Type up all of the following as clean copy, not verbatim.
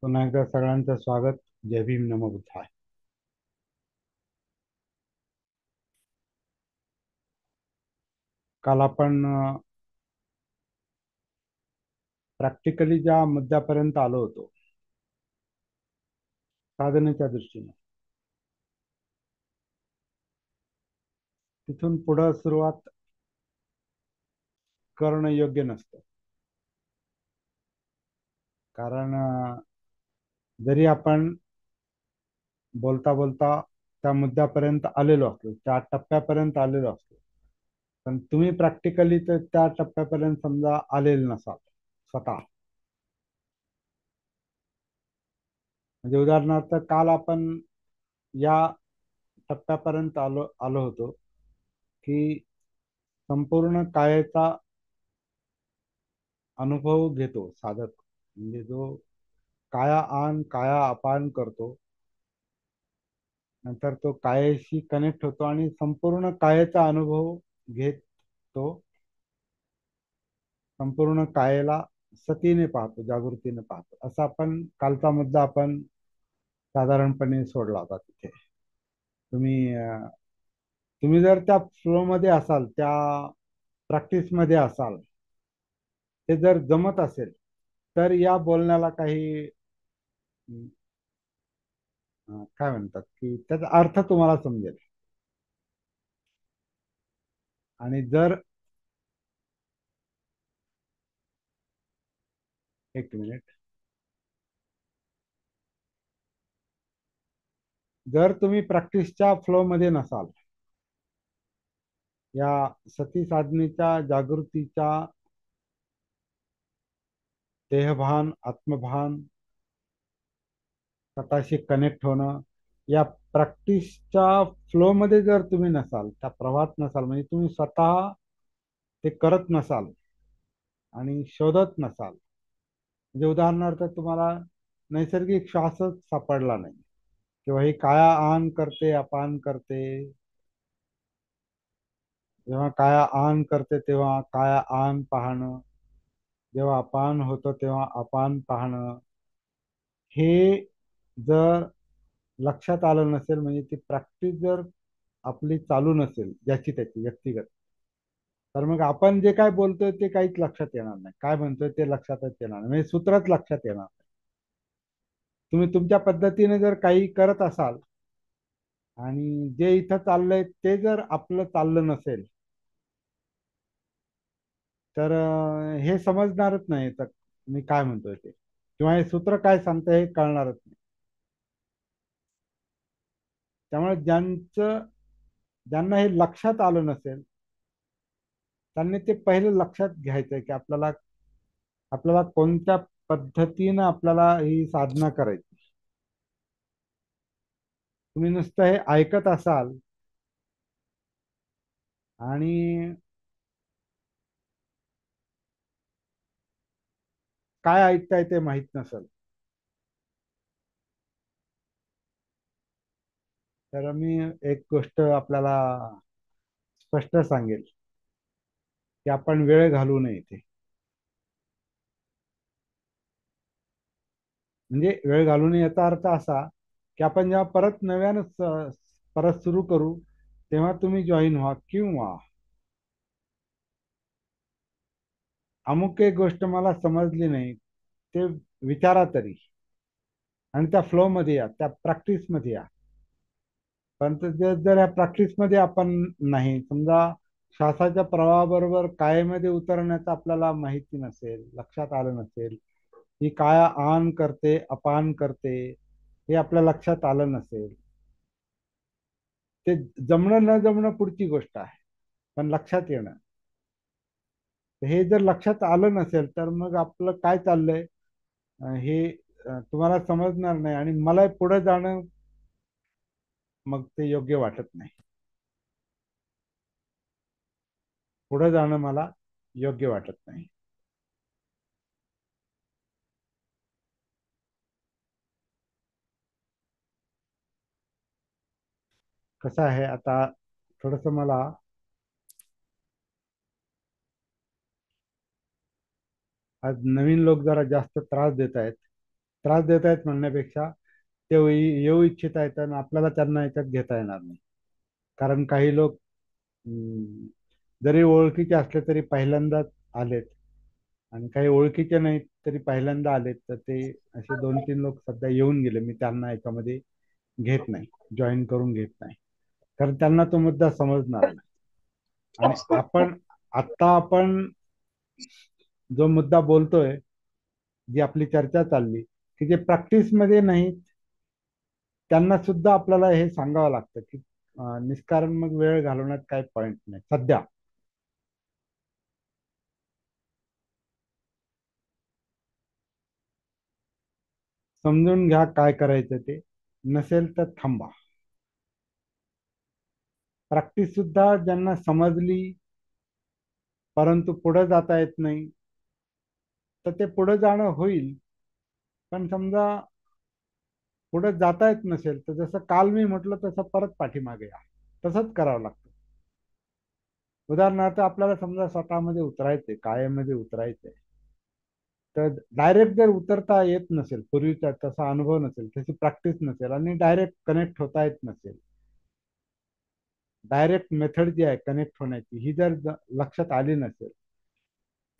पुन्हा एकदा सगळ्यांचं स्वागत. जय भीम, नमो बुद्धाय. काल आपण प्रॅक्टिकली ज्या मुद्द्यापर्यंत आलो होतो, साधनेच्या दृष्टीने, तिथून पुढं सुरुवात करणं योग्य नसतं. कारण जरी आपण बोलता बोलता त्या मुद्द्यापर्यंत आलेलो असलो, त्या टप्प्यापर्यंत आलेलो असलो, पण तुम्ही प्रॅक्टिकली तर त्या टप्प्यापर्यंत समजा आलेले नसाल स्वतः. म्हणजे उदाहरणार्थ काल आपण या टप्प्यापर्यंत आलो आलो होतो की संपूर्ण कायाचा अनुभव घेतो साधक. म्हणजे जो काया आन काया अपान करतो, नंतर तो कायाशी कनेक्ट होतो आणि संपूर्ण कायाचा अनुभव घेतो. संपूर्ण कायेला सतीने पाहतो, जागृतीने पाहतो. असा आपण कालचा मुद्दा आपण साधारणपणे सोडला होता तिथे. तुम्ही तुम्ही जर त्या फ्लो मध्ये असाल, त्या प्रॅक्टिस मध्ये असाल, ते जर जमत असेल, तर या बोलण्याला काही काय म्हणतात की त्याचा अर्थ तुम्हाला समजेल. आणि जर एक मिनिट, जर तुम्ही प्रॅक्टिसच्या फ्लो मध्ये नसाल, या सती साधनेच्या जागृतीच्या देहभान, आत्मभान, स्वतःशी कनेक्ट होणं, या प्रॅक्टिसच्या फ्लो मध्ये जर तुम्ही नसाल, त्या प्रवाहात नसाल, म्हणजे तुम्ही स्वतः ते करत नसाल आणि शोधत नसाल. म्हणजे उदाहरणार्थ तुम्हाला नैसर्गिक श्वासच सापडला नाही, किंवा ही काया आन करते अपान करते, जेव्हा काया आन करते तेव्हा काया आन पाहणं, जेव्हा अपान होतं तेव्हा अपान पाहणं, हे जर लक्षात आलं नसेल, म्हणजे ती प्रॅक्टिस जर आपली चालू नसेल, ज्याची त्याची व्यक्तिगत, तर मग आपण जे काय बोलतोय ते काहीच लक्षात येणार नाही. काय म्हणतोय ते लक्षातच येणार नाही, म्हणजे सूत्रच लक्षात येणार नाही. तुम्ही तुमच्या पद्धतीने जर काही करत असाल आणि जे इथं चाललंय ते जर आपलं चाललं नसेल, तर हे समजणारच नाही तर मी काय म्हणतोय ते, किंवा हे सूत्र काय सांगतंय हे कळणारच नाही. त्यामुळे ज्यांना हे लक्षात आलं नसेल, त्यांनी ते पहिले लक्षात घ्यायचंय की आपल्याला आपल्याला कोणत्या पद्धतीनं आपल्याला ही साधना करायची. तुम्ही नुसतं हे ऐकत असाल आणि काय ऐकताय ते माहित नसेल, तर मी एक गोष्ट आपल्याला स्पष्ट सांगेल की आपण वेळ घालवू नये इथे. म्हणजे वेळ घालवू नये याचा अर्थ असा की आपण जेव्हा परत नव्यानं परत सुरू करू, तेव्हा तुम्ही जॉईन व्हा, किंवा अमुक एक गोष्ट मला समजली नाही, ते विचारा तरी, आणि त्या फ्लो मध्ये या, त्या प्रॅक्टिस मध्ये या. पण जर या प्रॅक्टिस मध्ये आपण नाही, समजा श्वासाच्या प्रवाहाबरोबर कायेमध्ये उतरण्याचं आपल्याला माहिती नसेल, लक्षात आलं नसेल, ही काया आन करते अपान करते हे आपल्या लक्षात आलं नसेल, ते जमणं न जमणं पुढची गोष्ट आहे, पण लक्षात येणं, हे जर लक्षात आलं नसेल, तर मग आपलं काय चाललंय हे तुम्हाला समजणार नाही, आणि मला पुढे जाणं मग ते योग्य वाटत नाही. पुढे जाणं मला योग्य वाटत नाही. कसं आहे आता, थोडस मला आज नवीन लोक जरा जास्त त्रास देत आहेत. त्रास देत आहेत म्हणण्यापेक्षा ते येऊ इच्छित आहेत आणि आपल्याला त्यांना याच्यात घेता येणार नाही. कारण काही लोक जरी ओळखीचे असले तरी पहिल्यांदाच आलेत, आणि काही ओळखीचे नाहीत तरी पहिल्यांदा आलेत, तर ते असे 2-3 लोक सध्या येऊन गेले. मी त्यांना याच्यामध्ये घेत नाही, जॉईन करून घेत नाही, कारण त्यांना तो मुद्दा समजणार नाही. आणि आपण जो मुद्दा बोलतोय, जी आपली चर्चा चालली, की जे प्रॅक्टिस मध्ये नाहीत त्यांना सुद्धा आपल्याला हे सांगावं लागतं की निष्कारण मग वेळ घालवण्यात काही पॉईंट नाही सध्या. समजून घ्या काय करायचं ते, नसेल तर थांबा. प्रॅक्टिस सुद्धा ज्यांना समजली परंतु पुढे जाता येत नाही, तर ते पुढे जाणं होईल. पण समजा पुढे जाता येत नसेल, तर जसं काल मी म्हटलं तसं परत पाठीमागे या, तसंच करावं लागतं. उदाहरणार्थ आपल्याला समजा स्वतःमध्ये उतरायचंय, कायमध्ये उतरायचंय, तर डायरेक्ट जर उतरता येत नसेल, पूर्वीचा तसा अनुभव नसेल, तशी प्रॅक्टिस नसेल, आणि डायरेक्ट कनेक्ट होता येत नसेल, डायरेक्ट मेथड जी आहे कनेक्ट होण्याची ही जर लक्षात आली नसेल,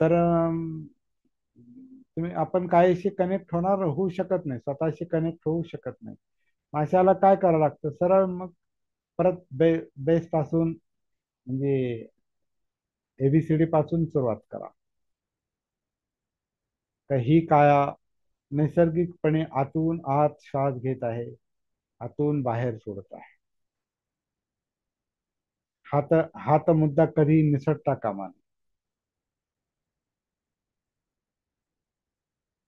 तर आपण काहीशी कनेक्ट होऊ शकत नाही, स्वतःशी कनेक्ट होऊ शकत नाही. अशाला काय करावं लागतं, सरळ मग परत बेस पासून, म्हणजे एबीसीडी पासून सुरुवात करा. तर ही काया नैसर्गिकपणे आतून आत श्वास घेत आहे, आतून बाहेर सोडत आहे. हा तर मुद्दा कधी निसटता कामा नये.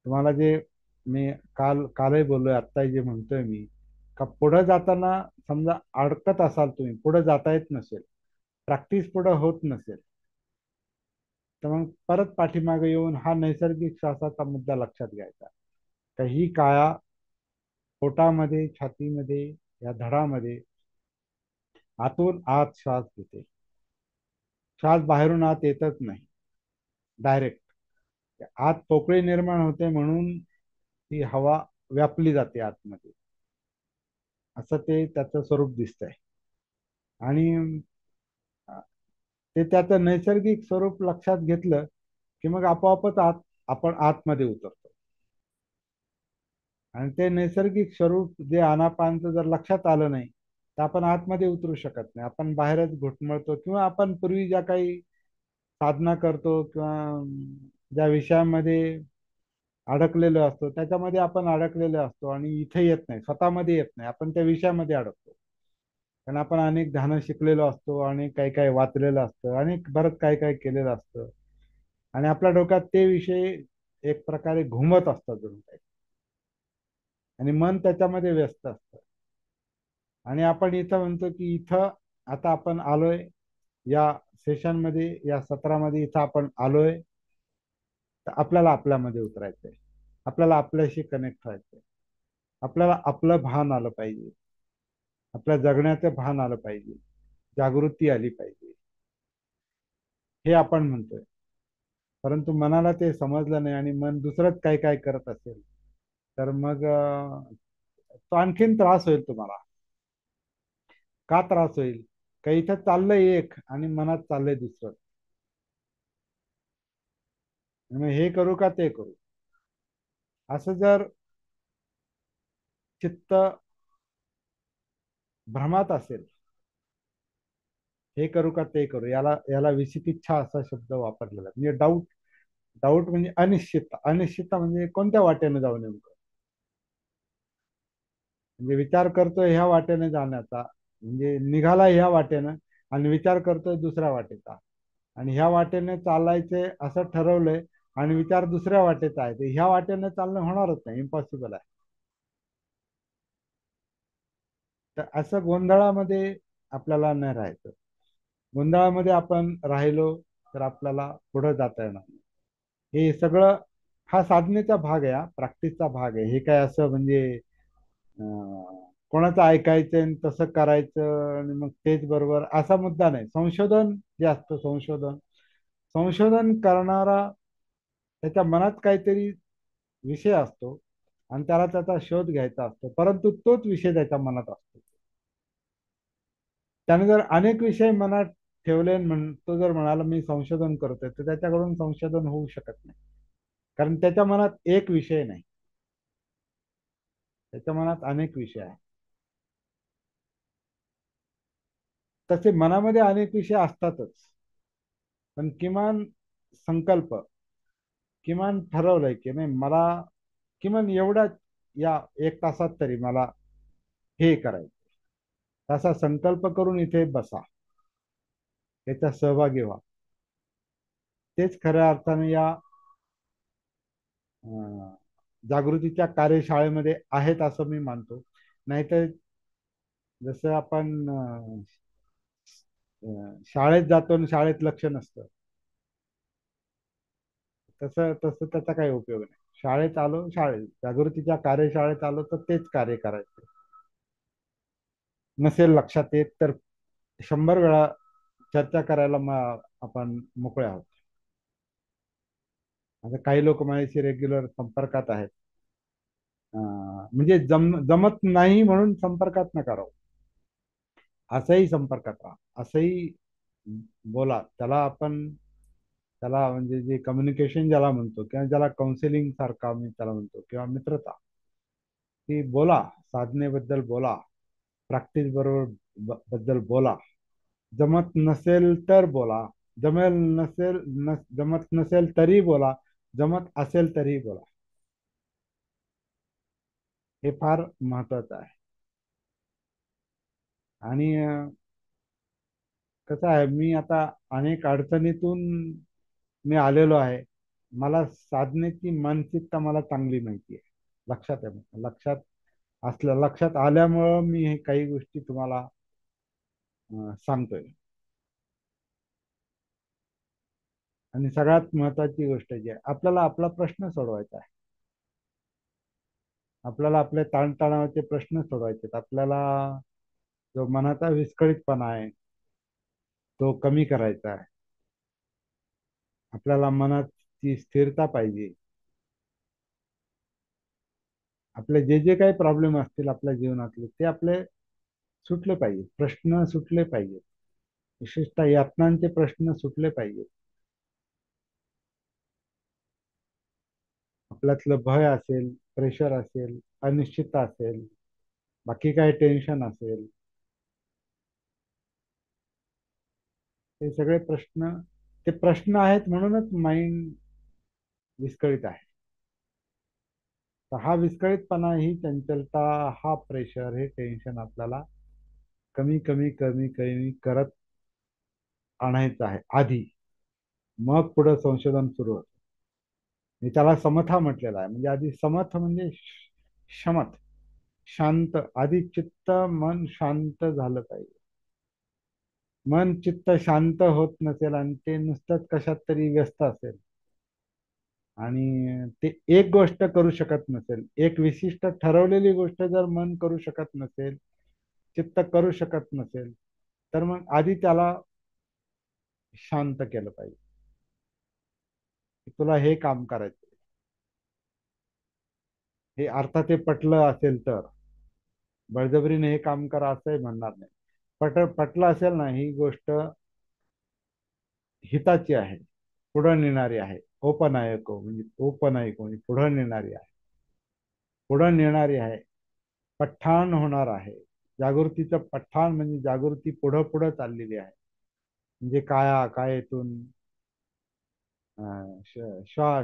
तुम्हाला जे मी कालही बोललोय, आत्ताही जे म्हणतोय मी, का पुढे जाताना समजा अडकत असाल, तुम्ही पुढे जाता येत नसेल, प्रॅक्टिस पुढे होत नसेल, तर मग परत पाठीमागे येऊन हा नैसर्गिक श्वासाचा मुद्दा लक्षात घ्यायचा. तर ही काया पोटामध्ये, छातीमध्ये, या धडामध्ये आतून आत श्वास घेते. श्वास बाहेरून आत येतच नाही डायरेक्ट, आत पोकळी निर्माण होते म्हणून ती हवा व्यापली जाते आतमध्ये. असं ते त्याचं स्वरूप दिसतंय. आणि ते त्याचं नैसर्गिक स्वरूप लक्षात घेतलं की मग आपोआपच आपण आतमध्ये उतरतो. आणि ते नैसर्गिक स्वरूप जे आनापानचं जर लक्षात आलं नाही, तर आपण आतमध्ये उतरू शकत नाही, आपण बाहेरच घुटमळतो, किंवा आपण पूर्वी ज्या काही साधना करतो किंवा ज्या विषयामध्ये अडकलेलो असतो त्याच्यामध्ये आपण अडकलेलो असतो, आणि इथे येत नाही, स्वतःमध्ये येत नाही, आपण त्या विषयामध्ये अडकतो. कारण आपण अनेक ध्यान शिकलेलो असतो, अनेक काही काही वाचलेलं असतं, अनेक बरंच काही काही केलेलं असतं, आणि आपल्या डोक्यात ते विषय एक प्रकारे घुमत असतात जणू काही, आणि मन त्याच्यामध्ये व्यस्त असतं. आणि आपण इथं म्हणतो की इथं आता आपण आलोय, या सेशनमध्ये, या सत्रामध्ये इथं आपण आलोय, तर आपल्याला आपल्यामध्ये उतरायचंय, आपल्याला आपल्याशी कनेक्ट व्हायचंय, आपल्याला आपलं भान आलं पाहिजे, आपल्या जगण्याचं भान आलं पाहिजे, जागृती आली पाहिजे, हे आपण म्हणतोय. परंतु मनाला ते समजलं नाही आणि मन दुसरंच काय काय करत असेल, तर मग तो आणखीन त्रास होईल तुम्हाला. का त्रास होईल? का इथं चाललंय एक आणि मनात चाललंय दुसरं, मग हे करू का ते करू, असं जर चित्त भ्रमात असेल, हे करू का ते करू, याला याला विचिकिच्छा असा शब्द वापरलेला आहे. म्हणजे डाऊट, डाऊट म्हणजे अनिश्चितता. अनिश्चितता म्हणजे कोणत्या वाटेने जाऊ नेमकं, म्हणजे विचार करतोय ह्या वाटेने जाण्याचा, म्हणजे निघाला ह्या वाटेनं, आणि विचार करतोय दुसऱ्या वाटेचा, आणि ह्या वाटेने चालायचे असं ठरवलंय, आणि विचार दुसऱ्या वाटेचा आहे, ते ह्या वाटेने चालणं होणारच नाही, इम्पॉसिबल आहे. तर असं गोंधळामध्ये आपल्याला नाही राहायचं. गोंधळामध्ये आपण राहिलो तर आपल्याला पुढे जाता येणार नाही. हे सगळं हा साधनेचा भाग आहे, हा प्रॅक्टिसचा भाग आहे. हे काय असं म्हणजे कोणाचं ऐकायचं आणि तसं करायचं आणि मग तेच बरोबर असा मुद्दा नाही. संशोधन जे असतं, संशोधन संशोधन करणारा त्याच्या मनात काहीतरी विषय असतो, आणि त्याला त्याचा शोध घ्यायचा असतो, परंतु तोच विषय त्याच्या मनात असतो. त्याने जर अनेक विषय मनात ठेवले आणि तो जर म्हणाला मी संशोधन करतोय, तर त्याच्याकडून संशोधन होऊ शकत नाही. कारण त्याच्या मनात एक विषय नाही, त्याच्या मनात अनेक विषय आहेत. तसे मनामध्ये अनेक विषय असतातच, पण किमान संकल्प, किमान ठरवलंय की नाही मला किमान एवढ्या या 1 तासात तरी मला हे करायचं, तसा संकल्प करून इथे बसा, याच्यात सहभागी व्हा. तेच खऱ्या अर्थाने या अं, जागृतीच्या कार्यशाळेमध्ये आहेत असं मी मानतो. नाहीतर जसं आपण शाळेत जातो आणि शाळेत लक्ष नसतं, तसं तसं त्याचा काही उपयोग नाही. शाळेत आलो, शाळेत जागृतीच्या कार्यशाळेत आलो तर तेच कार्य करायचं. नसेल लक्षात येत तर 100 वेळा चर्चा करायला मग आपण मोकळे आहोत. आता काही लोक माझ्याशी रेग्युलर संपर्कात आहेत. म्हणजे जमत नाही म्हणून संपर्कात नका राहू, असंही संपर्कात राहा, असंही बोला. त्याला म्हणजे जे कम्युनिकेशन ज्याला म्हणतो, किंवा ज्याला काउन्सिलिंग सारखा मी त्याला म्हणतो, किंवा मित्रता, की बोला, साधनेबद्दल बोला, प्रॅक्टिस बरोबर बद्दल बोला. जमत नसेल तर बोला, जमत नसेल तरी बोला, जमत असेल तरी बोला. हे फार महत्वाचं आहे. आणि कसं आहे, मी आता अनेक अडचणीतून मी आलेलो आहे. मला साधनेची मानसिकता मला चांगली माहिती आहे. लक्षात आहे, लक्षात आल्यामुळं मी हे काही गोष्टी तुम्हाला सांगतोय. आणि सगळ्यात महत्वाची गोष्ट जी आहे, आपल्याला आपला प्रश्न सोडवायचा आहे. आपल्याला आपले ताणतणावाचे प्रश्न सोडवायचे आहेत. आपल्याला जो मनाचा विस्कळीतपणा आहे तो कमी करायचा आहे. आपल्याला मनाची स्थिरता पाहिजे. आपले जे जे काही प्रॉब्लेम असतील आपल्या जीवनातले, ते आपले सुटले पाहिजे, प्रश्न सुटले पाहिजेत. विशेषतः यातनांचे प्रश्न सुटले पाहिजेत. आपल्यातलं भय असेल, प्रेशर असेल, अनिश्चितता असेल, बाकी काही टेन्शन असेल, हे सगळे प्रश्न, ते प्रश्न आहेत म्हणूनच माइंड विस्कळीत आहे. तर हा विस्कळीतपणा, ही चंचलता, हा प्रेशर, हे टेन्शन आपल्याला कमी कमी कमी कमी करत आणायचं आहे आधी. मग पुढे संशोधन सुरू होतं. मी त्याला समथा म्हटलेला आहे. म्हणजे आधी समथ म्हणजे शमत, शांत. आधी चित्त, मन शांत झालं पाहिजे. मन चित्त शांत होत नसेल आणि ते नुसतंच कशात तरी व्यस्त असेल, आणि ते एक गोष्ट करू शकत नसेल, एक विशिष्ट ठरवलेली गोष्ट जर मन करू शकत नसेल, चित्त करू शकत नसेल, तर मग आधी त्याला शांत केलं पाहिजे, की तुला हे काम करायचं. हे अर्थात ते पटलं असेल तर, बळजबरीने हे काम करा असंही म्हणणार नाही. पटलं असेल ना, ही गोष्ट हिताची आहे, पुढे नेणारी आहे, ओपनायको म्हणजे ओपनायको म्हणजे पुढे नेणारी आहे, पुढे नेणारी आहे, पठ्ठाण होणार आहे. जागृतीचं पठ्ठाण म्हणजे जागृती पुढं पुढं चाललेली आहे. म्हणजे कायेतून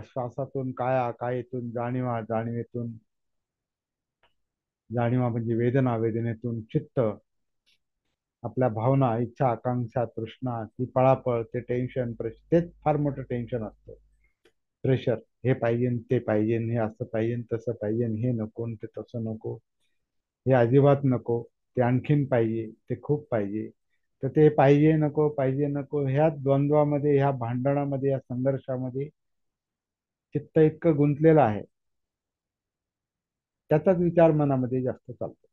श्वासातून काया, कायेतून जाणीवा, जाणीवेतून जाणीवा म्हणजे वेदना, वेदनेतून चित्त, आपल्या भावना, इच्छा, आकांक्षा, तृष्णा, ती पळापळ, ते टेन्शन, तेच फार मोठं टेन्शन असतं. प्रेशर, हे पाहिजे ते पाहिजे, हे असं पाहिजे तसं पाहिजे, हे नको ते तसं नको, हे अजिबात नको, ते आणखीन पाहिजे, ते खूप पाहिजे. तर ते पाहिजे नको ह्या द्वंद्वामध्ये, ह्या भांडणामध्ये, या संघर्षामध्ये चित्त इतकं गुंतलेलं आहे, त्याचाच विचार मनामध्ये जास्त चालतो.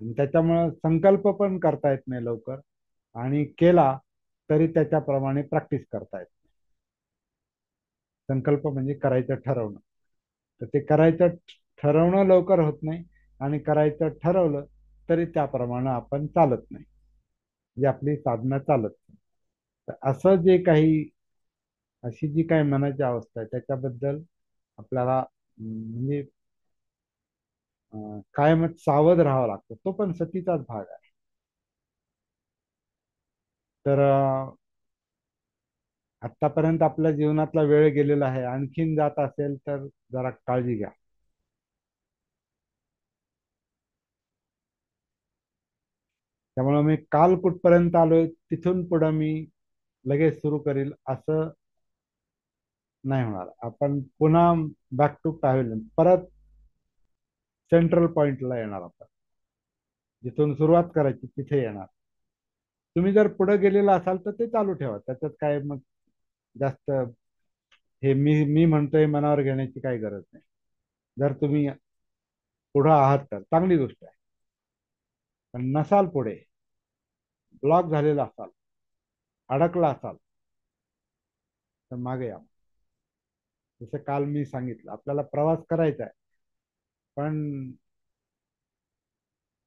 आणि त्याच्यामुळं संकल्प पण करता येत नाही लवकर, आणि केला तरी त्याच्याप्रमाणे प्रॅक्टिस करता येत नाही. संकल्प म्हणजे करायचं ठरवणं. तर ते करायचं ठरवणं लवकर होत नाही, आणि करायचं ठरवलं तरी त्याप्रमाणे आपण चालत नाही, म्हणजे आपली साधना चालत नाही. तर असं जे काही, अशी जी काही मनाची अवस्था आहे त्याच्याबद्दल आपल्याला म्हणजे कायमच सावध राहावं लागतं. तो पण सतीचाच भाग आहे. तर आतापर्यंत आपल्या जीवनातला वेळ गेलेला आहे, आणखीन जात असेल तर जरा काळजी घ्या. त्यामुळे मी काल कुठपर्यंत आलोय तिथून पुढे मी लगेच सुरू करील असं नाही होणार. आपण पुन्हा बॅक टू पॅव्हलियन, परत सेंट्रल पॉइंटला येणार. आपण जिथून सुरुवात करायची तिथे येणार. तुम्ही जर पुढे गेलेला असाल तर ते चालू ठेवा, त्याच्यात काय मग जास्त हे मी म्हणतोय मनावर घेण्याची काही गरज नाही. जर तुम्ही पुढे आहात तर चांगली गोष्ट आहे. पण नसाल पुढे, ब्लॉक झालेला असाल, अडकला असाल, तर मागे या. जसं काल मी सांगितलं, आपल्याला प्रवास करायचा आहे, पण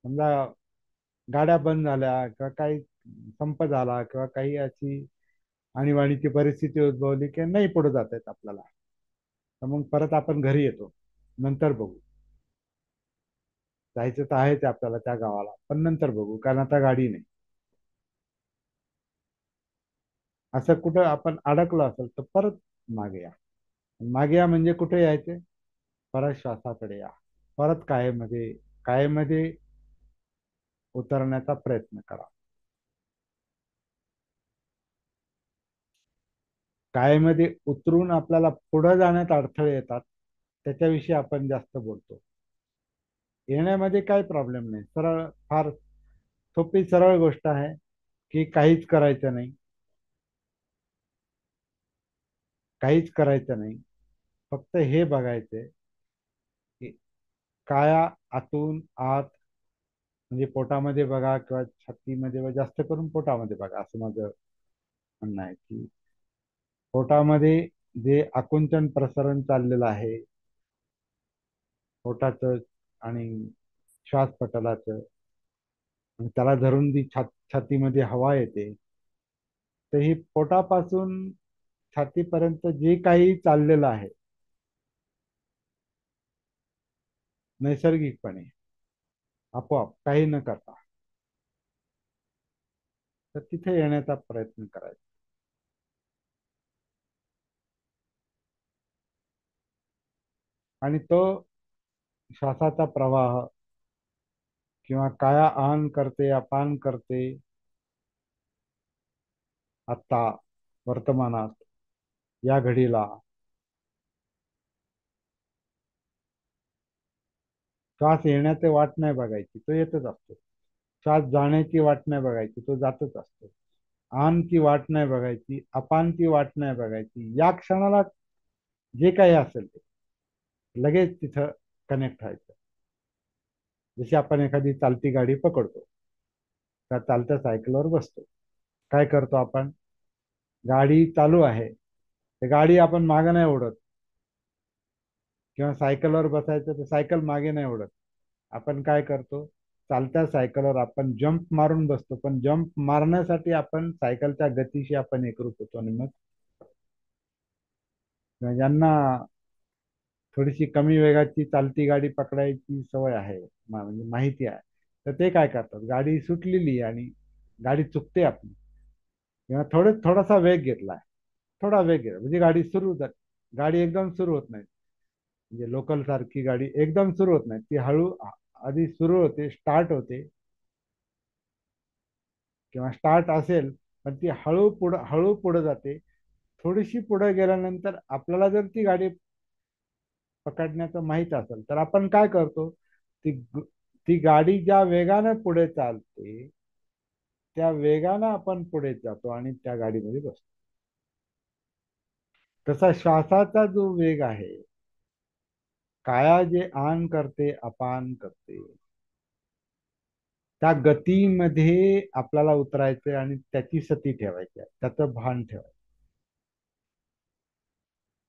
समजा गाड्या बंद झाल्या किंवा काही संप झाला किंवा काही अशी आणीबाणीची परिस्थिती उद्भवली की नाही पुढे जात येत आपल्याला, तर मग परत आपण घरी येतो. नंतर बघू. जायचं तर आहेच आपल्याला त्या गावाला, पण नंतर बघू, कारण आता गाडी नाही. असं कुठं आपण अडकलो असेल तर परत मागे या. मागे या म्हणजे कुठे यायचे? परत श्वासाकडे या. परत कायमध्ये उतरण्याचा प्रयत्न करा. कायमध्ये उतरून आपल्याला पुढे जाण्यात अडथळे येतात, त्याच्याविषयी आपण जास्त बोलतो. येण्यामध्ये काही प्रॉब्लेम नाही, सरळ, फार सोपी सरळ गोष्ट आहे की काहीच करायचं नाही. काहीच करायचं नाही. फक्त हे बघायचंय की काया आतून आत, म्हणजे पोटामध्ये बघा किंवा छातीमध्ये बघा, जास्त करून पोटामध्ये बघा असं माझं म्हणणं आहे. की पोटामध्ये जे आकुंचन प्रसरण चाललेलं आहे पोटाचं आणि श्वासपटलाचं, आणि त्याला धरून जी छातीमध्ये हवा येते, तर ही पोटापासून छातीपर्यंत जे काही चाललेलं आहे नैसर्गिकपणे, आपोआप काही न करता, तर तिथे येण्याचा प्रयत्न करायचा. आणि तो श्वासाचा प्रवाह किंवा काया आन करते अपान करते आत्ता, वर्तमानात, या घडीला, श्वास येण्याची वाट नाही बघायची, तो येतच असतो. श्वास जाण्याची वाट नाही बघायची, तो जातच असतो. आनची वाट नाही बघायची, अपानची वाट नाही बघायची. या क्षणाला जे काही असेल ते लगेच तिथं कनेक्ट व्हायचं. जशी आपण एखादी चालती गाडी पकडतो, त्या चालत्या सायकलवर बसतो, काय करतो आपण? गाडी चालू आहे, तर गाडी आपण मागे नाही ओढत. किंवा सायकलवर बसायचं तर सायकल मागे नाही ओढत. आपण काय करतो? चालत्या सायकलवर आपण जंप मारून बसतो, पण जंप मारण्यासाठी आपण सायकलच्या गतीशी आपण एकरूप होतो. आणि मग ज्यांना थोडीशी कमी वेगाची चालती गाडी पकडायची सवय आहे, म्हणजे माहिती आहे, तर ते काय करतात? गाडी सुटलेली आणि गाडी चुकते आपली, किंवा थोडासा वेग घेतलाय, थोडा वेग घेतला म्हणजे गाडी सुरू गाडी एकदम सुरू होत नाही. म्हणजे लोकल सारखी गाडी एकदम सुरू होत नाही, ती हळू आधी सुरू होते, स्टार्ट होते, किंवा स्टार्ट असेल पण ती हळू पुढे जाते. थोडीशी पुढे गेल्यानंतर आपल्याला जर ती गाडी पकडण्याचं माहित असेल तर आपण काय करतो? ती ती गाडी ज्या वेगाने पुढे चालते त्या वेगाने आपण पुढे जातो आणि त्या गाडीमध्ये बसतो. तसा श्वासाचा जो वेग आहे, काया जे आन करते अपान करते, त्या गतीमध्ये आपल्याला उतरायचंय आणि त्याची सती ठेवायची आहे, त्याचं भान ठेवायचं.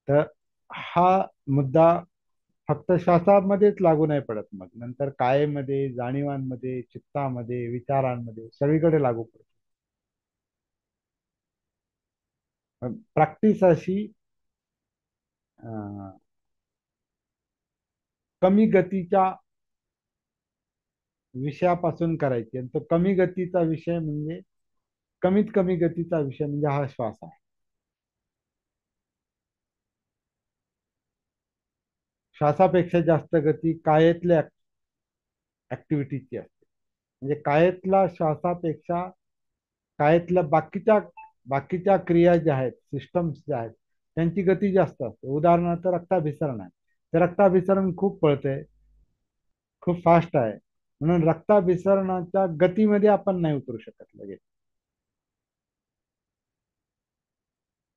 तर हा मुद्दा फक्त श्वासामध्येच लागू नाही पडत, मग नंतर कायेमध्ये, जाणीवांमध्ये, चित्तामध्ये, विचारांमध्ये सगळीकडे लागू पडतो. प्रॅक्टिस अशी अं, कमी गतीच्या विषयापासून करायची, आणि तो कमी गतीचा विषय म्हणजे कमीत कमी गतीचा विषय म्हणजे हा श्वास आहे. श्वासापेक्षा जास्त गती कायेतल्या ऍक्टिव्हिटीची असते. म्हणजे कायेतला श्वासापेक्षा कायेतल्या बाकीच्या क्रिया ज्या आहेत, सिस्टम्स ज्या आहेत, त्यांची गती जास्त असते. उदाहरणार्थ रक्ताभिसरण आहे, ते रक्ताभिसरण खूप पळतंय, खूप फास्ट आहे. म्हणून रक्ताभिसरणाच्या गतीमध्ये आपण नाही उतरू शकत लगेच.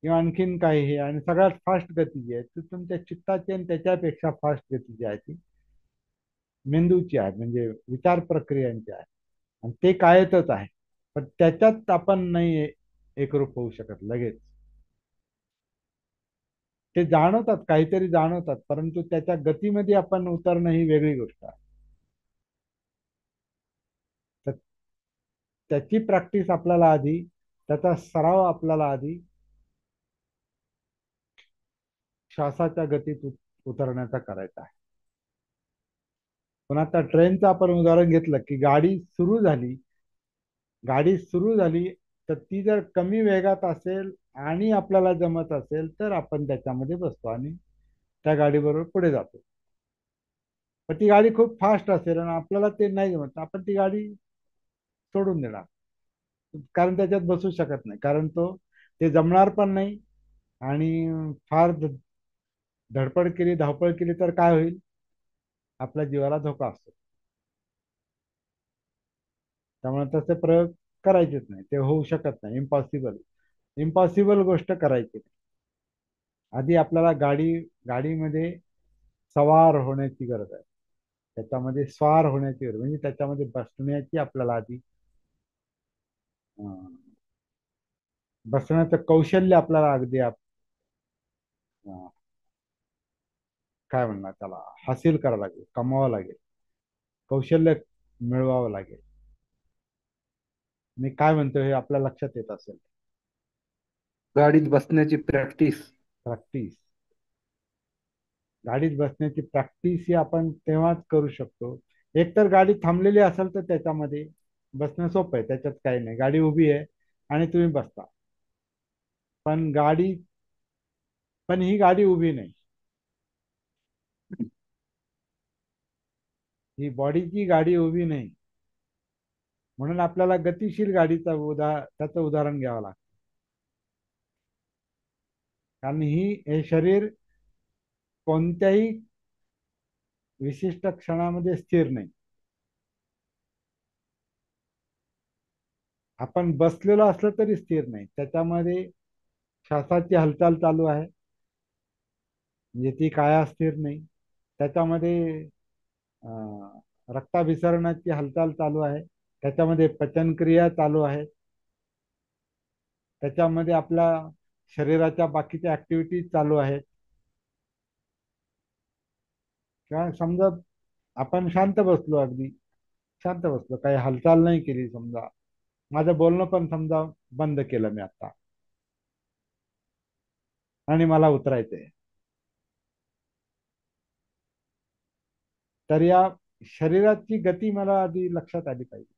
किंवा आणखीन काही हे, आणि सगळ्यात फास्ट गती जी आहे ती तुमच्या चित्ताची, आणि त्याच्यापेक्षा फास्ट गती जी आहे ती मेंदूची आहे, म्हणजे विचार प्रक्रियांची आहे. आणि ते कायतच आहे, पण त्याच्यात आपण नाही एकरूप होऊ शकत लगेच. ते जाणवतात, काहीतरी जाणवतात, परंतु त्याच्या गतीमध्ये आपण उतरणं ही वेगळी गोष्ट आहे. तर त्याची प्रॅक्टिस आपल्याला आधी, त्याचा सराव आपल्याला आधी श्वासाच्या गतीत उतरण्याचा करायचा आहे. पण आता ट्रेनचं आपण उदाहरण घेतलं की गाडी सुरू झाली तर ती जर कमी वेगात असेल आणि आपल्याला जमत असेल तर आपण त्याच्यामध्ये बसतो आणि त्या गाडीबरोबर पुढे जातो. पण ती गाडी खूप फास्ट असेल आणि आपल्याला ते नाही जमत, आपण ती गाडी सोडून देणार, कारण त्याच्यात बसू शकत नाही, कारण ते जमणार पण नाही. आणि फार धडपड केली, धावपळ केली तर काय होईल, आपल्या जीवाला धोका असतो. त्यामुळे तसे प्रयोग करायचेच नाही, ते होऊ शकत नाही, इम्पॉसिबल. इम्पॉसिबल गोष्ट करायची नाही. आधी आपल्याला गाडीमध्ये सवार होण्याची गरज आहे, त्याच्यामध्ये स्वार होण्याची गरज, म्हणजे त्याच्यामध्ये बसण्याची आपल्याला आधी अं, बसण्याचं कौशल्य आपल्याला अगदी अं, काय म्हणणार त्याला, हासिल करावं लागेल, कमावं लागेल, कौशल्य मिळवावं लागेल. मी काय म्हणतो हे आपल्या लक्षात येत असेल. गाडीत बसण्याची प्रॅक्टिस. प्रॅक्टिस, गाडीत बसण्याची प्रॅक्टिस ही आपण तेव्हाच करू शकतो. एकतर गाडी थांबलेली असेल तर त्याच्यामध्ये बसणं सोपं आहे, त्याच्यात काही नाही, गाडी उभी आहे आणि तुम्ही बसता. पण गाडी पण ही गाडी उभी नाही, ही बॉडीची गाडी उभी नाही. म्हणून आपल्याला गतिशील गाडीचा त्याचं उदाहरण घ्यावं लागतं. कारण हे शरीर कोणत्याही विशिष्ट क्षणामध्ये स्थिर नाही. आपण बसलेलो असलं तरी स्थिर नाही, त्याच्यामध्ये श्वासाची हालचाल चालू आहे, म्हणजे ती काया स्थिर नाही. त्याच्यामध्ये रक्ताभिसरणाची हालचाल चालू आहे, त्याच्यामध्ये पचनक्रिया चालू आहे, त्याच्यामध्ये आपल्या शरीराच्या बाकीच्या ऍक्टिव्हिटीज चालू आहेत. किंवा समजा आपण शांत बसलो, अगदी शांत बसलो, काही हालचाल नाही केली, समजा माझं बोलणं पण समजा बंद केलं मी आता, आणि मला उतरायचंय, तर या शरीराची गती मला आधी लक्षात आली पाहिजे.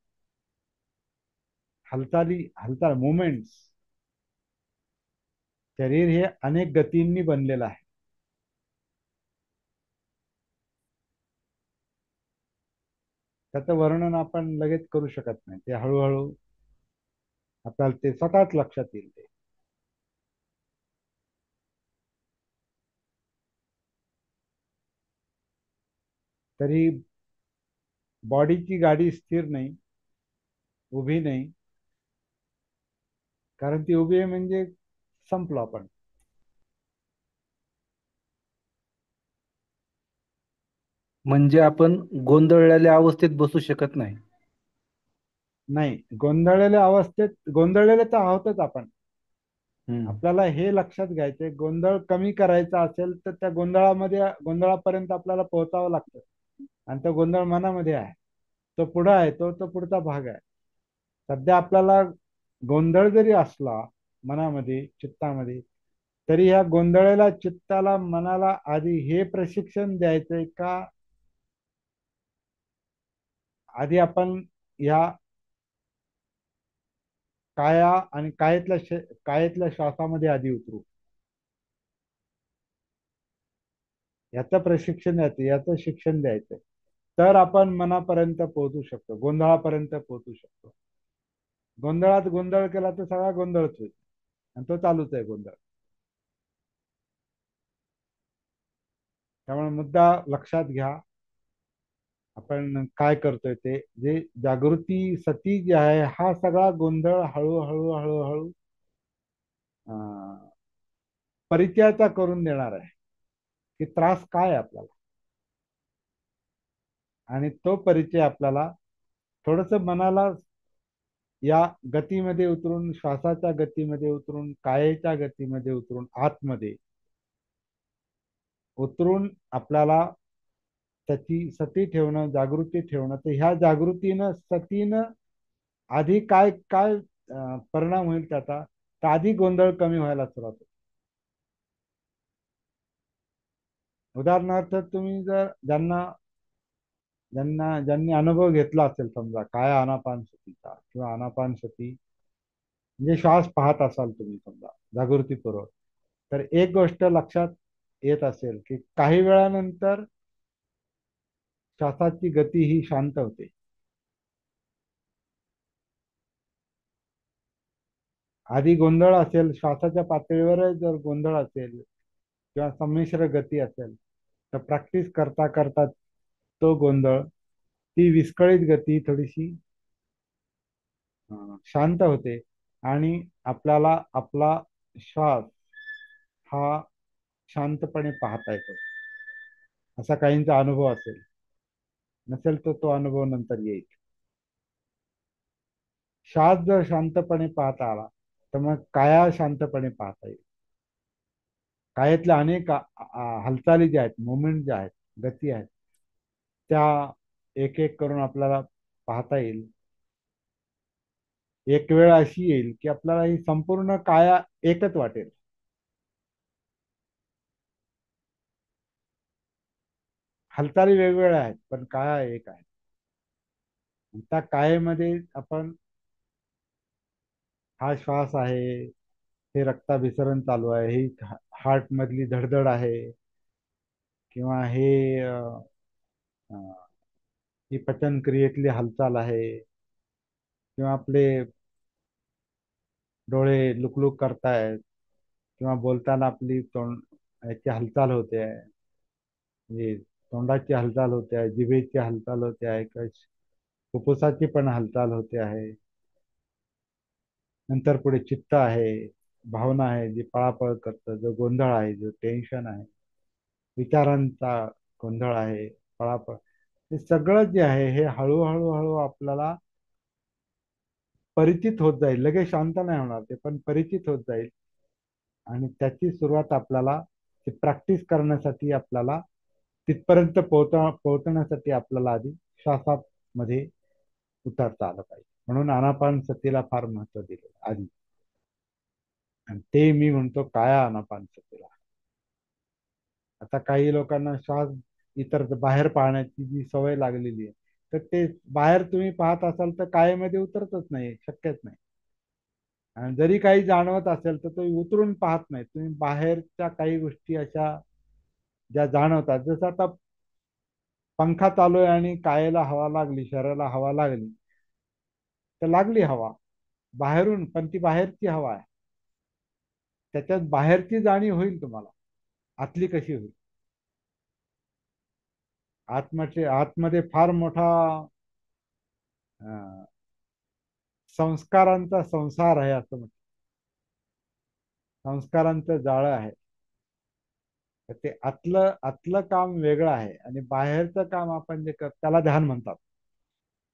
हालचाल मुवमेंट्स, शरीर हे अनेक गतींनी बनलेलं आहे. त्याचं वर्णन आपण लगेच करू शकत नाही, ते हळूहळू आपल्याला ते स्वतःच लक्षात येईल ते. तरी बॉडीची गाडी स्थिर नाही, उभी नाही, कारण ती उभी आहे म्हणजे संपलो आपण. म्हणजे आपण गोंधळलेल्या अवस्थेत बसू शकत नाही. नाही, गोंधळलेल्या तर आहोतच आपण. हम्म. आपल्याला हे लक्षात घ्यायचंय, गोंधळ कमी करायचा असेल तर त्या गोंधळापर्यंत आपल्याला पोहोचावं लागतं. आणि तो गोंधळ मनामध्ये आहे, तो पुढं आहे, तो पुढचा भाग आहे. सध्या आपल्याला गोंधळ जरी असला मनामध्ये, चित्तामध्ये, तरी ह्या गोंधळाला, चित्ताला, मनाला आधी हे प्रशिक्षण द्यायचंय का आधी आपण या काया आणि कायेतल्या श्वासामध्ये आधी उतरू. याचं प्रशिक्षण द्यायचं, याचं शिक्षण द्यायचंय. तर आपण मनापर्यंत पोहोचू शकतो, गोंधळापर्यंत पोहोचू शकतो. गोंधळात गोंधळ केला तर सगळा गोंधळच होईल, आणि तो चालूच आहे गोंधळ. त्यामुळे मुद्दा लक्षात घ्या, आपण काय करतोय ते. जे जागृती सती जी आहे, हा सगळा गोंधळ हळूहळू हळूहळू अं, परिचयाचा करून देणार आहे, की त्रास काय आहे आपल्याला. आणि तो परिचय आपल्याला थोडस मनाला या गतीमध्ये उतरून, श्वासाच्या गतीमध्ये उतरून, कायेच्या गतीमध्ये उतरून, आतमध्ये उतरून आपल्याला त्याची सती ठेवणं, जागृती ठेवणं. तर ह्या जागृतीनं, सतीनं आधी काय काय परिणाम होईल त्याचा, तर आधी गोंधळ कमी व्हायला सुरुवात होईल. उदाहरणार्थ, तुम्ही जर ज्यांनी अनुभव घेतला असेल, समजा काय आनापान सतीचा किंवा आनापान सती म्हणजे श्वास पाहत असाल तुम्ही, समजा जागृतीपूर्वक, तर एक गोष्ट लक्षात येत असेल, की काही वेळानंतर श्वासाची गती ही शांत होते. आधी गोंधळ असेल, श्वासाच्या पातळीवर जर गोंधळ असेल किंवा संमिश्र गती असेल, तर प्रॅक्टिस करता करता तो गोंधळ, ती विस्कळीत गती थोडीशी शांत होते. आणि आपल्याला आपला श्वास हा शांतपणे पाहता येतो. असा काहींचा अनुभव असेल, नसेल तर तो अनुभव नंतर येईल. श्वास जर शांतपणे पाहता आला, तर मग काया शांतपणे पाहता येईल. कायातल्या अनेक हालचाली ज्या आहेत, मुवमेंट ज्या आहेत, गती आहेत, त्या एक एक करून आपल्याला पाहता येईल. एक वेळ अशी येईल की आपल्याला ही संपूर्ण काया एकच वाटेल. हालचाली वेगवेगळ्या आहेत, पण काया एक आहे. त्या कायेमध्ये आपण, हा श्वास आहे, हे रक्ताभिसरण चालू आहे, ही हार्ट मधली धडधड आहे, किंवा हे अ, ही पचन क्रियेतली हालचाल आहे, किंवा आपले डोळे लुकलुक करतायत, किंवा बोलताना आपली तोंड याची हालचाल होते आहे, म्हणजे तोंडाची हालचाल होते आहे, जिभेची हालचाल होते आहे, फुफ्फुसाची पण हालचाल होते आहे. नंतर पुढे चित्त आहे, भावना आहे, जी पळापळ करतं, जो गोंधळ आहे, जो टेन्शन आहे, विचारांचा गोंधळ आहे, पळापळ, हे सगळं जे आहे हे हळूहळू हळू आपल्याला परिचित होत जाईल. लगेच शांत नाही होणार ते, पण परिचित होत जाईल. आणि त्याची सुरुवात आपल्याला प्रॅक्टिस करण्यासाठी, आपल्याला तिथपर्यंत पोहोचण्यासाठी आपल्याला आधी श्वासामध्ये उतरता आलं पाहिजे. म्हणून आनापान सतीला फार महत्व दिलेलं आधी. आणि ते मी म्हणतो काया आनापान सतीला. आता काही लोकांना श्वास इतर बाहेर पाहण्याची जी सवय लागलेली आहे, तर ते बाहेर तुम्ही पाहत असाल तर कायेमध्ये उतरतच नाही, शक्यच नाही. आणि जरी काही जाणवत असेल तर तो उतरून पाहत नाही. तुम्ही बाहेरच्या काही गोष्टी अशा ज्या जाणवतात, जसं आता पंखा चालू आहे आणि कायेला हवा लागली, शरीराला हवा लागली, तर लागली हवा बाहेरून, पण ती बाहेरची हवा आहे. त्याच्यात बाहेरची जाणीव होईल तुम्हाला, आतली कशी होईल. आतमध्ये फार मोठा अं, संस्कारांचा संसार आहे, असं म्हणतात. संस्कारांचं जाळं आहे. तर ते आतलं आतलं काम वेगळं आहे, आणि बाहेरचं काम आपण जे करतो त्याला ध्यान म्हणतात.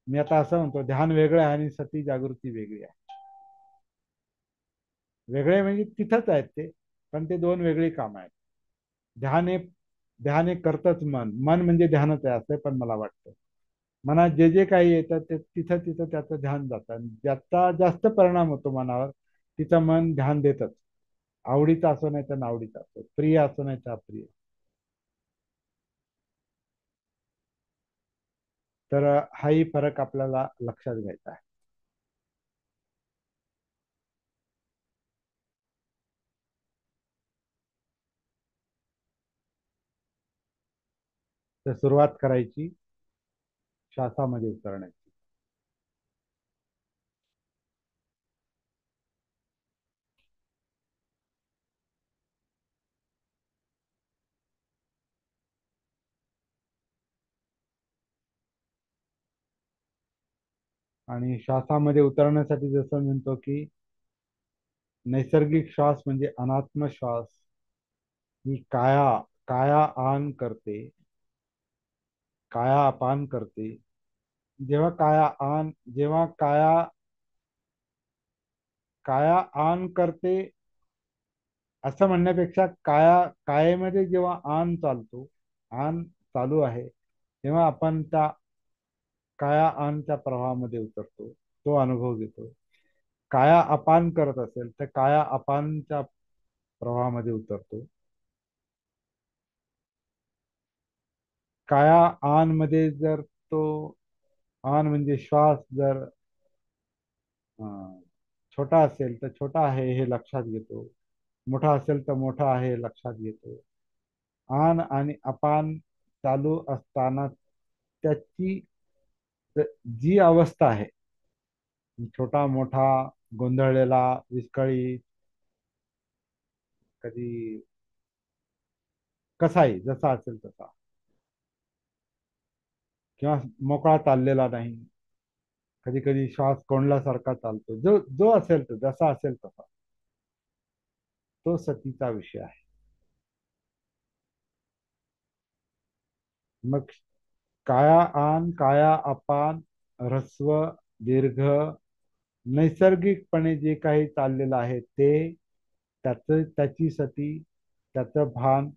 मी आता असं म्हणतो, ध्यान वेगळं आहे आणि सती जागृती वेगळी आहे. वेगळे म्हणजे तिथंच आहेत ते, पण ते दोन वेगळी कामं आहेत. ध्यान हे ध्यान हे करतच मन, मन म्हणजे ध्यानच आहे असं पण मला वाटतं. मनात जे जे काही येतं ते तिथं तिथं त्याचं ध्यान जातं, आणि ज्याचा जास्त परिणाम होतो मनावर तिचं मन ध्यान देतच. आवडीचा असो नाही तर नावडीचा असो, प्रिय असो नाही तर अप्रिय. तर हाही फरक आपल्याला लक्षात घ्यायचा आहे. तर सुरुवात करायची श्वासामध्ये उतरण्याची. आणि श्वासामध्ये उतरण्यासाठी जसं म्हणतो की नैसर्गिक श्वास म्हणजे अनात्म श्वास, ही काया काया आन करते, काया अपान करते. जेव्हा काया आन जेव्हा काया काया आन करते असं म्हणण्यापेक्षा, कायेमध्ये जेव्हा आन चालतो, आन चालू आहे, तेव्हा आपण त्या काया आनच्या प्रवाहामध्ये उतरतो, तो अनुभव घेतो. काया अपान करत असेल तर काया अपानच्या प्रवाहामध्ये उतरतो. काया आन मध्ये जर तो आन म्हणजे श्वास जर अं, छोटा असेल तर छोटा आहे हे लक्षात घेतो, मोठा असेल तर मोठा आहे हे लक्षात घेतो. आन आणि अपान चालू असताना त्याची जी अवस्था आहे, छोटा मोठा, गोंधळलेला, विस्कळीत, कधी कसाही जसा असेल तसा, किंवा मोकळा चाललेला नाही, कधी कधी श्वास कोंडल्यासारखा चालतो, जो जो असेल तो जसा असेल तसा, तो सतीचा विषय आहे. मग काया आन काया अपान, ह्रस्व, दीर्घ, नैसर्गिकपणे जे काही चाललेलं आहे ते, त्याची सती, त्याचं भान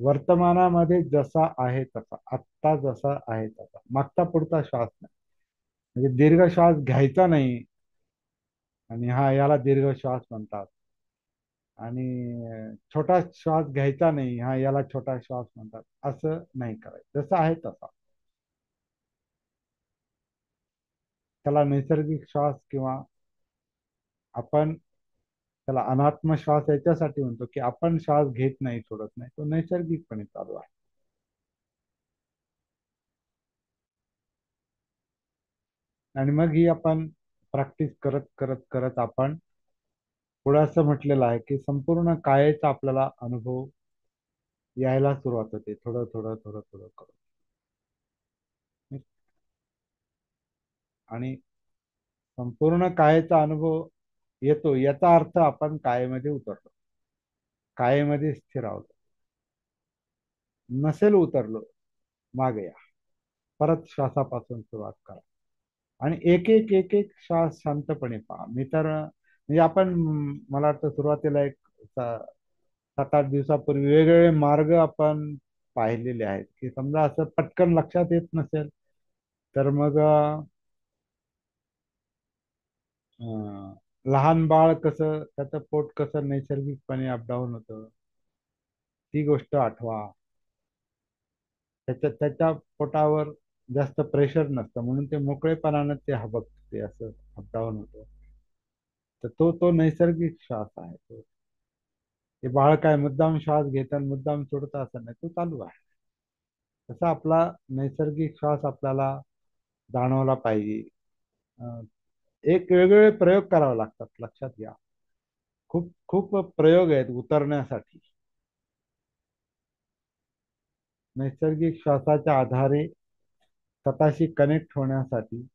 वर्तमानामध्ये जसा आहे तसा, आत्ता जसा आहे तसा, मागचा पुढचा श्वास नाही. म्हणजे दीर्घ श्वास घ्यायचा नाही, आणि हा याला दीर्घ श्वास म्हणतात. आणि छोटा श्वास घ्यायचा नाही, हा याला छोटा श्वास म्हणतात. असं नाही करायचं, जसं आहे तसा. त्याला नैसर्गिक श्वास, किंवा आपण त्याला अनात्म श्वास याच्यासाठी म्हणतो की आपण श्वास घेत नाही, सोडत नाही, तो नैसर्गिकपणे चालू आहे. आणि मग ही आपण प्रॅक्टिस करत करत करत आपण पुढे असं म्हटलेलं आहे की संपूर्ण कायेचा आपल्याला अनुभव यायला सुरुवात होते, थोडं थोडं थोडं थोडं करून. आणि संपूर्ण कायेचा अनुभव येतो याचा अर्थ आपण कायेमध्ये उतरलो, कायेमध्ये स्थिर आहोत. नसेल उतरलो, मागे या, परत श्वासापासून सुरुवात करा. आणि एक एक एक एक श्वास शांतपणे पहा. मी तर म्हणजे आपण मला वाटतं सुरुवातीला एक 7-8 दिवसापूर्वी वेगवेगळे मार्ग आपण पाहिलेले आहेत, की समजा असं पटकन लक्षात येत नसेल तर मग लहान बाळ कसं त्याचं पोट कसं नैसर्गिकपणे अपडाऊन होतं, ती गोष्ट आठवा. त्याच्या पोटावर जास्त प्रेशर नसतं म्हणून ते मोकळेपणानं ते हबकते, ते असं अपडाऊन होतं. तर तो नैसर्गिक श्वास आहे तो. ते बाळ काय मुद्दाम श्वास घेत आणि मुद्दाम सोडत असं नाही, तो चालू आहे. तसा आपला नैसर्गिक श्वास आपल्याला जाणवला पाहिजे. अं, एक वेगवेगळे प्रयोग करावे लागतात, लक्षात घ्या. खूप खूप प्रयोग आहेत उतरण्यासाठी. नैसर्गिक श्वासाच्या आधारे स्वतःशी कनेक्ट होण्यासाठी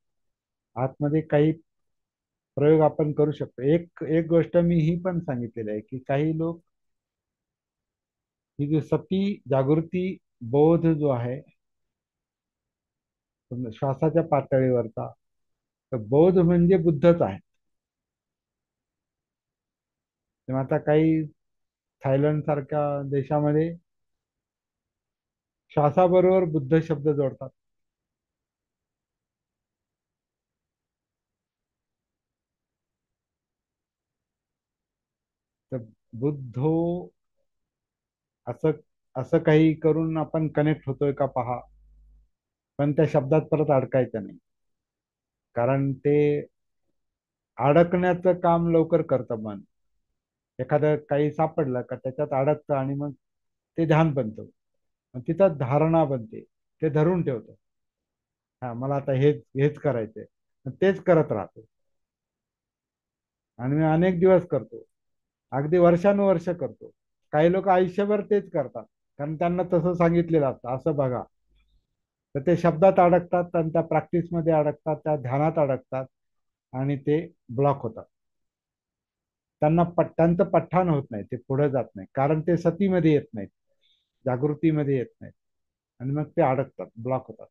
आतमध्ये काही प्रयोग आपण करू शकतो. एक एक गोष्ट मी ही पण सांगितलेली आहे की काही लोक ही जो सती जागृती बोध जो आहे श्वासाच्या पातळीवरचा, तर बोध म्हणजे बुद्धच आहे. तेव्हा आता काही थायलंड सारख्या देशामध्ये श्वासाबरोबर बुद्ध शब्द जोडतात. तर बुद्धो असं असं काही करून आपण कनेक्ट होतोय का पहा. पण त्या शब्दात परत अडकायचं नाही, कारण ते अडकण्याचं काम लवकर करतं मन. एखादं काही सापडलं का त्याच्यात अडकतं आणि मग ते ध्यान बनतं. मग तिथं धारणा बनते, ते धरून ठेवतं. हा, मला आता हेच हेच करायचंय. मग तेच करत राहतो आणि मी अनेक दिवस करतो, अगदी वर्षानुवर्ष करतो. काही लोक आयुष्यभर तेच करतात, कारण त्यांना तसं सांगितलेलं असतं असं बघा. तर ते शब्दात अडकतात आणि त्या प्रॅक्टिसमध्ये अडकतात, त्या ध्यानात अडकतात आणि ते ब्लॉक होतात. त्यांचं पठ्ठाण होत नाही, ते पुढे जात नाही, कारण ते सतीमध्ये येत नाहीत, जागृतीमध्ये येत नाहीत, आणि मग ते अडकतात, ब्लॉक होतात.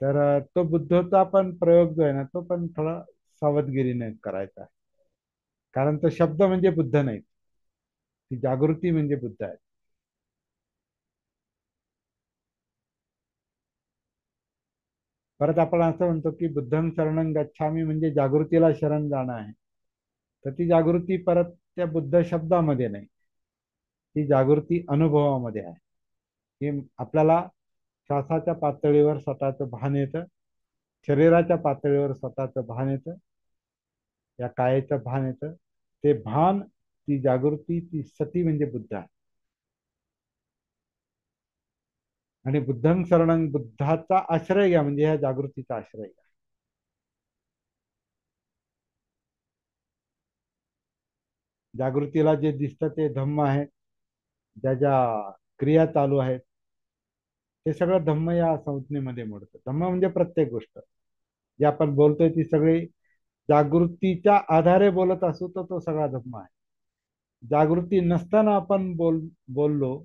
तर तो बुद्धचा पण प्रयोग जो आहे ना, तो पण थोडा सावधगिरीने करायचा आहे. कारण तो शब्द म्हणजे बुद्ध नाही, ती जागृती म्हणजे बुद्ध आहे. परत आपण असं म्हणतो की बुद्धं शरणं गच्छामी म्हणजे जागृतीला शरण जाणं आहे. तर ती जागृती परत त्या बुद्ध शब्दामध्ये नाही, ती जागृती अनुभवामध्ये आहे. की आपल्याला श्वासाच्या पातळीवर स्वतःचं भान येतं, शरीराच्या पातळीवर स्वतःचं भान येतं, या कायेचं भान येतं. ते भान, ती जागृती, ती सती म्हणजे बुद्ध आहे. आणि बुद्धं शरणं, बुद्धाचा आश्रय घ्या म्हणजे ह्या जागृतीचा आश्रय घ्या. जागृतीला जे दिसतं ते धम्म आहे, ज्या ज्या क्रिया चालू आहेत ते सगळं धम्म या संज्ञेमध्ये मोडतं. धम्म म्हणजे प्रत्येक गोष्ट जी आपण बोलतोय ती सगळी जागृतीच्या आधारे बोलत असू तर तो सगळा धम्म आहे. जागृती नसताना आपण बोललो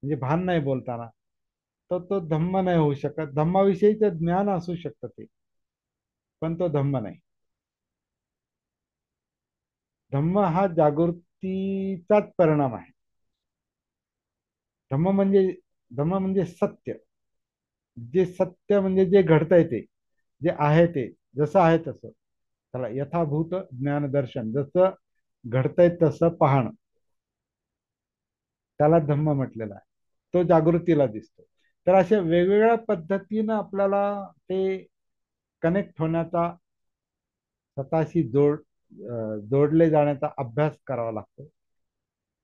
म्हणजे भान नाही बोलताना, तर तो धम्म नाही होऊ शकत. धम्माविषयीचं ज्ञान असू शकतं ते, पण तो धम्म नाही. धम्म हा जागृतीचाच परिणाम आहे. धम्म म्हणजे धम्म म्हणजे सत्य. जे सत्य म्हणजे जे घडतंय ते, जे आहे ते, जसं आहे तसं, त्याला यथाभूत ज्ञानदर्शन, जसं घडतंय तसं पाहणं, त्याला धम्म म्हटलेला आहे. तो जागृतीला दिसतो. तर अशा वेगवेगळ्या पद्धतीनं आपल्याला ते कनेक्ट होण्याचा, स्वतःशी जोडले जाण्याचा अभ्यास करावा लागतो,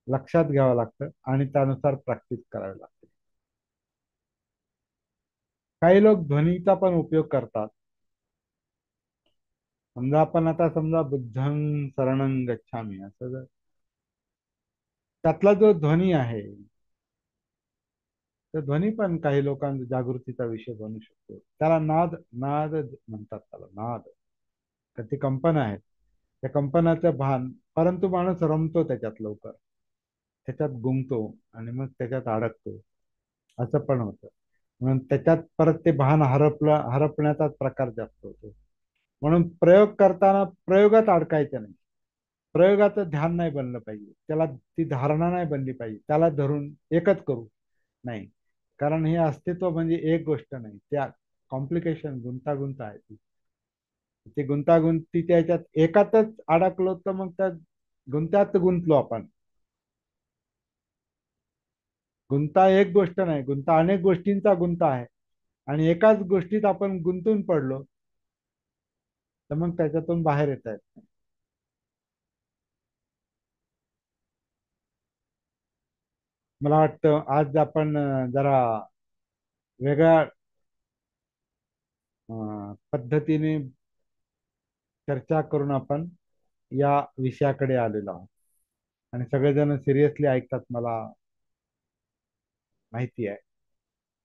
लक्षात घ्यावं लागतं आणि त्यानुसार प्रॅक्टिस करावी लागते. काही लोक ध्वनीचा पण उपयोग करतात. समजा आपण आता समजा बुद्धं शरणं गच्छामी असं जर, त्यातला जो ध्वनी आहे, तर ध्वनी पण काही लोकांचा जागृतीचा विषय बनू शकतो. त्याला नाद नाद म्हणतात, त्याला नाद. तर ते कंपन आहेत, त्या कंपनाचं भान, परंतु माणूस रमतो त्याच्यात लवकर, त्याच्यात गुंगतो आणि मग त्याच्यात अडकतो, असं पण होतं. म्हणून त्याच्यात परत ते भान हरपण्याचाच प्रकार जास्त होतो. म्हणून प्रयोग करताना प्रयोगात अडकायचं नाही, प्रयोगाचं ध्यान नाही बनलं पाहिजे, त्याला ती धारणा नाही बनली पाहिजे, त्याला धरून एकच करू नाही. कारण हे अस्तित्व म्हणजे एक गोष्ट नाही, त्या कॉम्प्लिकेशन, गुंतागुंत आहे ती. ते गुंतागुंतीच्या ह्याच्यात एकातच अडकलो तर मग त्या गुंत्यात गुंतलो आपण. गुंता एक गोष्ट नाही, गुंता अनेक गोष्टींचा गुंता आहे. आणि एकाच गोष्टीत आपण गुंतून पडलो तर मग त्याच्यातून बाहेर येता येत नाही. मला वाटतं आज आपण जरा वेगळ्या पद्धतीने चर्चा करून आपण या विषयाकडे आलेलो आहोत. आणि सगळेजण सिरियसली ऐकतात मला माहिती आहे,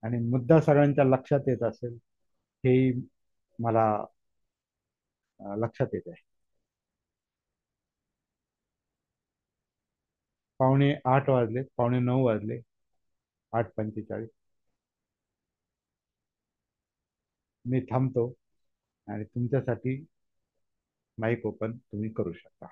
आणि मुद्दा सगळ्यांच्या लक्षात येत असेल हेही मला लक्षात येत आहे. 7:45 वाजले, 8:45 वाजले, 8:45. मी थांबतो आणि तुमच्यासाठी माईक ओपन तुम्ही करू शकता.